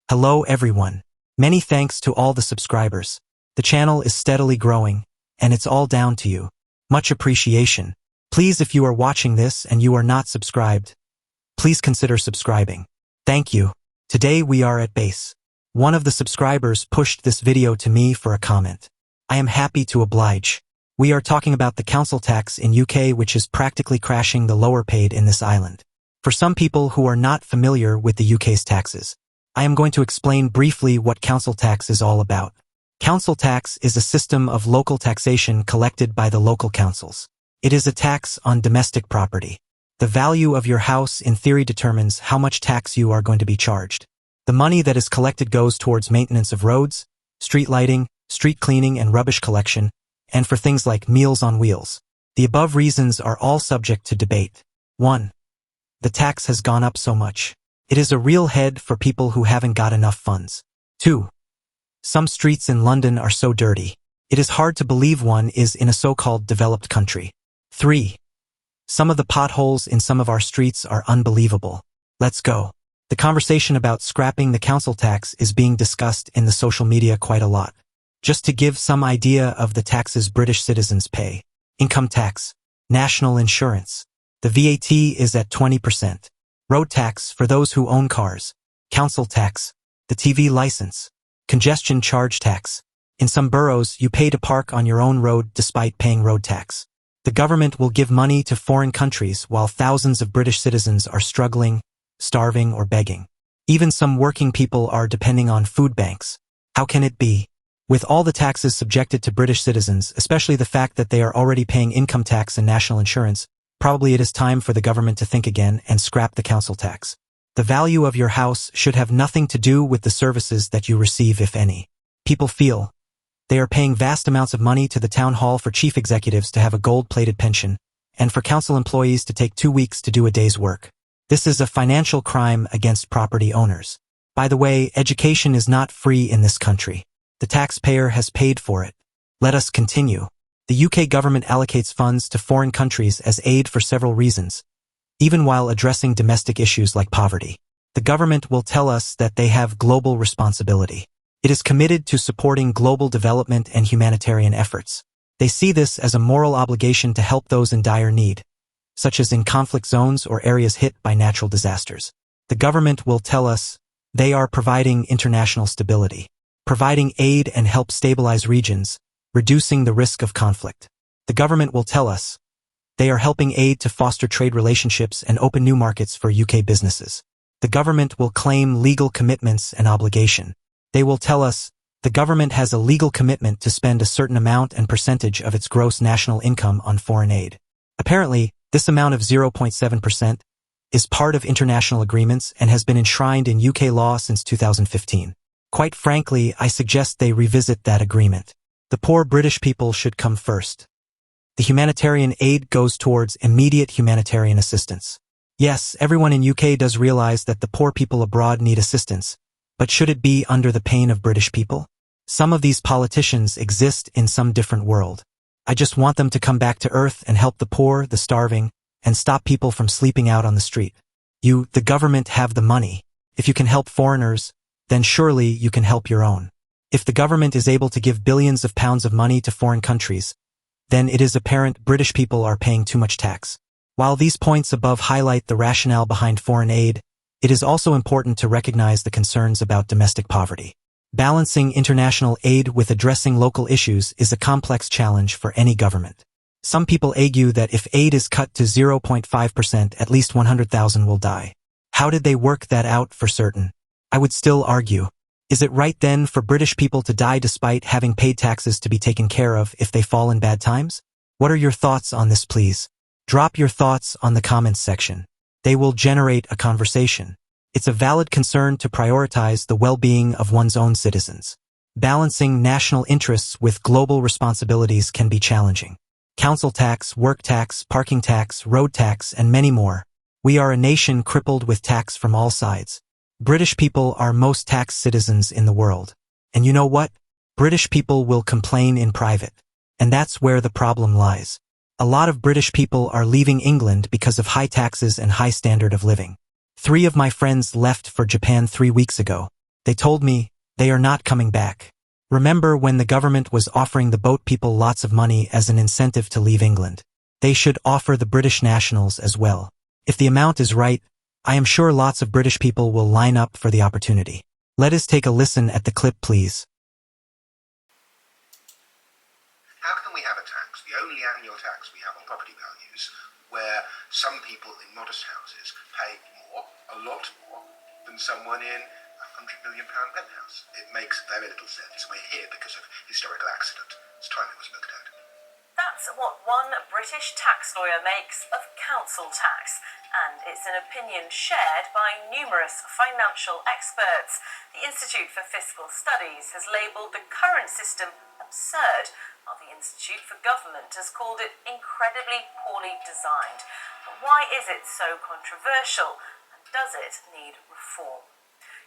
Hello everyone. Many thanks to all the subscribers. The channel is steadily growing, and it's all down to you. Much appreciation. Please, if you are watching this and you are not subscribed, please consider subscribing. Thank you. Today we are at base. One of the subscribers pushed this video to me for a comment. I am happy to oblige. We are talking about the council tax in UK, which is practically crashing the lower paid in this island. For some people who are not familiar with the UK's taxes, I am going to explain briefly what council tax is all about. Council tax is a system of local taxation collected by the local councils. It is a tax on domestic property. The value of your house in theory determines how much tax you are going to be charged. The money that is collected goes towards maintenance of roads, street lighting, street cleaning and rubbish collection, and for things like Meals on Wheels. The above reasons are all subject to debate. 1. The tax has gone up so much. It is a real head for people who haven't got enough funds. 2. Some streets in London are so dirty. It is hard to believe one is in a so-called developed country. 3. Some of the potholes in some of our streets are unbelievable. Let's go. The conversation about scrapping the council tax is being discussed in the social media quite a lot. Just to give some idea of the taxes British citizens pay. Income tax, national insurance. The VAT is at 20%. Road tax for those who own cars. Council tax, the TV license. Congestion charge tax. In some boroughs, you pay to park on your own road despite paying road tax. The government will give money to foreign countries while thousands of British citizens are struggling, starving, or begging. Even some working people are depending on food banks. How can it be? With all the taxes subjected to British citizens, especially the fact that they are already paying income tax and national insurance, probably it is time for the government to think again and scrap the council tax. The value of your house should have nothing to do with the services that you receive, if any. People feel they are paying vast amounts of money to the town hall for chief executives to have a gold-plated pension, and for council employees to take 2 weeks to do a day's work. This is a financial crime against property owners. By the way, education is not free in this country. The taxpayer has paid for it. Let us continue. The UK government allocates funds to foreign countries as aid for several reasons, even while addressing domestic issues like poverty. The government will tell us that they have global responsibility. It is committed to supporting global development and humanitarian efforts. They see this as a moral obligation to help those in dire need, such as in conflict zones or areas hit by natural disasters. The government will tell us they are providing international stability, providing aid and help stabilize regions, reducing the risk of conflict. The government will tell us they are helping aid to foster trade relationships and open new markets for UK businesses. The government will claim legal commitments and obligation. They will tell us the government has a legal commitment to spend a certain amount and percentage of its gross national income on foreign aid. Apparently, this amount of 0.7% is part of international agreements and has been enshrined in UK law since 2015. Quite frankly, I suggest they revisit that agreement. The poor British people should come first. The humanitarian aid goes towards immediate humanitarian assistance. Yes, everyone in UK does realize that the poor people abroad need assistance, but should it be under the pain of British people? Some of these politicians exist in some different world. I just want them to come back to earth and help the poor, the starving, and stop people from sleeping out on the street. You, the government, have the money. If you can help foreigners, then surely you can help your own. If the government is able to give billions of pounds of money to foreign countries, then it is apparent British people are paying too much tax. While these points above highlight the rationale behind foreign aid, it is also important to recognize the concerns about domestic poverty. Balancing international aid with addressing local issues is a complex challenge for any government. Some people argue that if aid is cut to 0.5%, at least 100,000 will die. How did they work that out for certain? I would still argue. Is it right then for British people to die despite having paid taxes to be taken care of if they fall in bad times? What are your thoughts on this, please? Drop your thoughts on the comments section. They will generate a conversation. It's a valid concern to prioritize the well-being of one's own citizens. Balancing national interests with global responsibilities can be challenging. Council tax, work tax, parking tax, road tax, and many more. We are a nation crippled with tax from all sides. British people are most taxed citizens in the world. And you know what? British people will complain in private. And that's where the problem lies. A lot of British people are leaving England because of high taxes and high standard of living. 3 of my friends left for Japan 3 weeks ago. They told me they are not coming back. Remember when the government was offering the boat people lots of money as an incentive to leave England? They should offer the British nationals as well. If the amount is right, I am sure lots of British people will line up for the opportunity. Let us take a listen at the clip, please. How can we have a tax, the only annual tax we have on property values, where some people in modest houses pay more, a lot more, than someone in £100 million penthouse? It makes very little sense. We're here because of historical accident. It's time it was looked at. That's what one British tax lawyer makes of council tax, and it's an opinion shared by numerous financial experts. The Institute for Fiscal Studies has labelled the current system absurd, while the Institute for Government has called it incredibly poorly designed. But why is it so controversial, and does it need reform?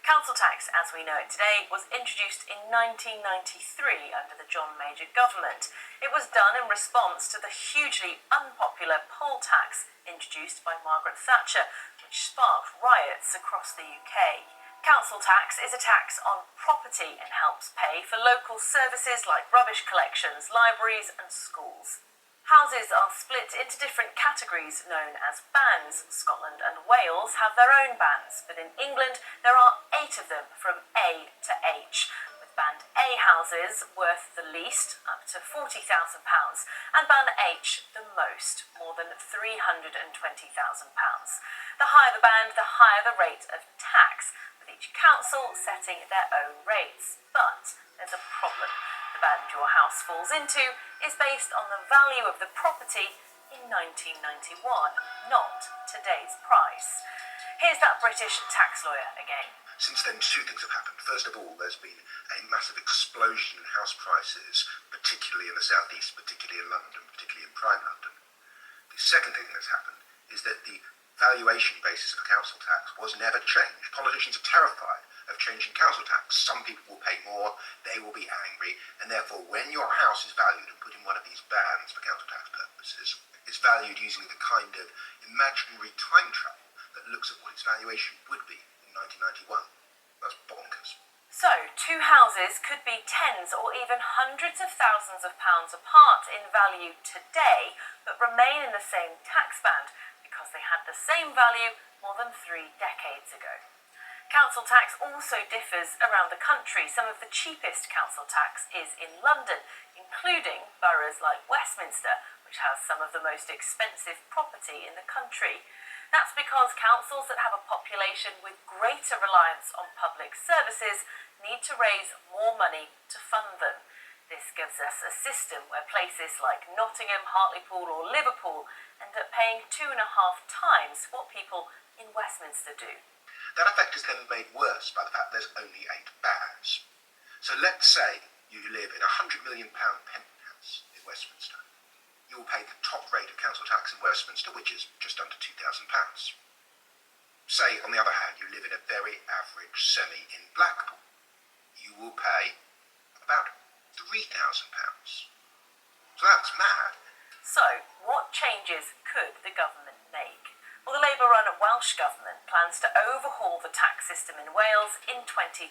Council tax, as we know it today, was introduced in 1993 under the John Major government. It was done in response to the hugely unpopular poll tax introduced by Margaret Thatcher, which sparked riots across the UK. Council tax is a tax on property and helps pay for local services like rubbish collections, libraries and schools. Houses are split into different categories known as bands. Scotland and Wales have their own bands, but in England there are 8 of them from A to H, with Band A houses worth the least, up to £40,000, and Band H the most, more than £320,000. The higher the band, the higher the rate of tax, with each council setting their own rates. But there's a problem. The band your house falls into is based on the value of the property in 1991, not today's price. Here's that British tax lawyer again. Since then, 2 things have happened. First of all, there's been a massive explosion in house prices, particularly in the southeast, particularly in London, particularly in prime London. The second thing that's happened is that the valuation basis of council tax was never changed. Politicians are terrified of changing council tax. Some people will pay more, they will be angry, and therefore when your house is valued and put in one of these bands for council tax purposes, it's valued using the kind of imaginary time travel that looks at what its valuation would be in 1991. That's bonkers. So, 2 houses could be tens or even hundreds of thousands of pounds apart in value today, but remain in the same tax band because they had the same value more than 3 decades ago. Council tax also differs around the country. Some of the cheapest council tax is in London, including boroughs like Westminster, which has some of the most expensive property in the country. That's because councils that have a population with greater reliance on public services need to raise more money to fund them. This gives us a system where places like Nottingham, Hartlepool or Liverpool end up paying 2.5 times what people in Westminster do. That effect is then made worse by the fact there's only 8 bands. So let's say you live in a £100 million penthouse in Westminster. You will pay the top rate of council tax in Westminster, which is just under £2,000. Say, on the other hand, you live in a very average semi in Blackpool. You will pay about £3,000. So that's mad. So, what changes could the government make? Well, the Labour-run Welsh Government plans to overhaul the tax system in Wales in 2028.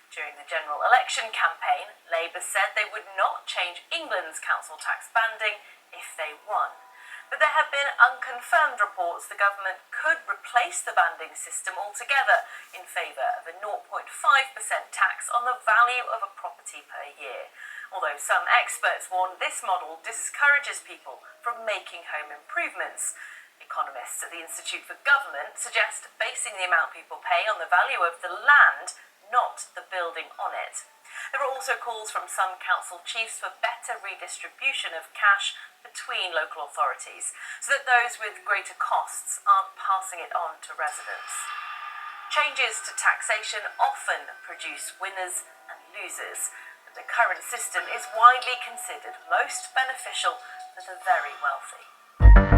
During the general election campaign, Labour said they would not change England's council tax banding if they won. But there have been unconfirmed reports the government could replace the banding system altogether in favour of a 0.5% tax on the value of a property per year. Although some experts warn this model discourages people from making home improvements. Economists at the Institute for Government suggest basing the amount people pay on the value of the land, not the building on it. There are also calls from some council chiefs for better redistribution of cash between local authorities, so that those with greater costs aren't passing it on to residents. Changes to taxation often produce winners and losers, but the current system is widely considered most beneficial for the very wealthy.